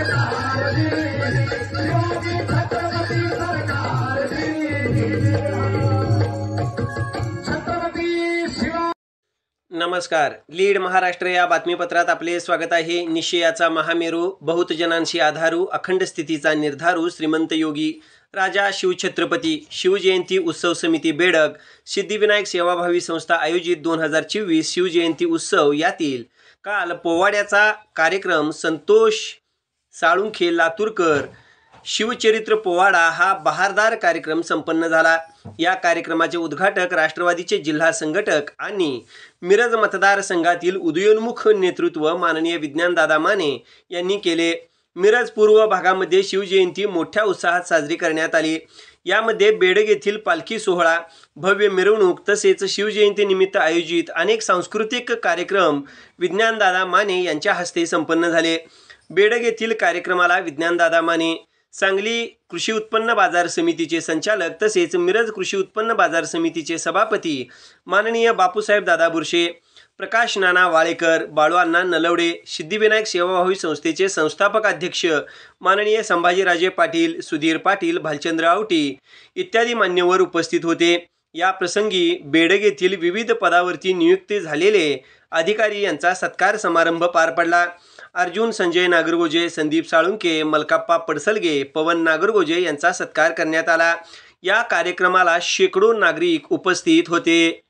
नमस्कार. लीड महाराष्ट्र या बातमीपत्रात आपले स्वागत आहे. निश्चयाचा महामेरू, बहुतजनांशी आधारू, अखंड स्थितीचा निर्धारू, श्रीमंत योगी राजा शिवछत्रपती शिवजयंती उत्सव समिती बेडग, सिद्धिविनायक सेवाभावी संस्था आयोजित 2024 शिवजयंती उत्सव यातील काल पोवाड्याचा कार्यक्रम संतोष साळुंखे लातूरकर शिवचरित्र पोवाडा हा बहारदार कार्यक्रम संपन्न झाला. या कार्यक्रमाचे उद्घाटक राष्ट्रवादीचे जिल्हा संघटक आणि मिरज मतदारसंघातील उदयोन्मुख नेतृत्व माननीय विज्ञानदादा माने यांनी केले. मिरज पूर्व भागामध्ये शिवजयंती मोठ्या उत्साहात साजरी करण्यात आली. यामध्ये बेडग येथील पालखी सोहळा, भव्य मिरवणूक तसेच शिवजयंती निमित्त आयोजित अनेक सांस्कृतिक कार्यक्रम विज्ञानदादा माने यांच्या हस्ते संपन्न झाले. बेडग येथील कार्यक्रमाला विज्ञानदादा माने, सांगली कृषी उत्पन्न बाजार समितीचे संचालक तसेच मिरज कृषी उत्पन्न बाजार समितीचे सभापती माननीय बापूसाहेब दादा बुरशे, प्रकाश नाना वाळेकर, बाळूअण्णा नलवडे, सिद्धिविनायक सेवाभावी संस्थेचे संस्थापक अध्यक्ष माननीय संभाजीराजे पाटील, सुधीर पाटील, भालचंद्र आवटी इत्यादी मान्यवर उपस्थित होते. या प्रसंगी बेडग येथील विविध पदावरती नियुक्त झालेले अधिकारी यांचा सत्कार समारंभ पार पडला. अर्जुन संजय नागरगोजे, संदीप साळुंखे, मलकाप्पा पडसलगे, पवन नागरगोजे यांचा सत्कार करण्यात आला. या कार्यक्रमाला शेकडो नागरिक उपस्थित होते.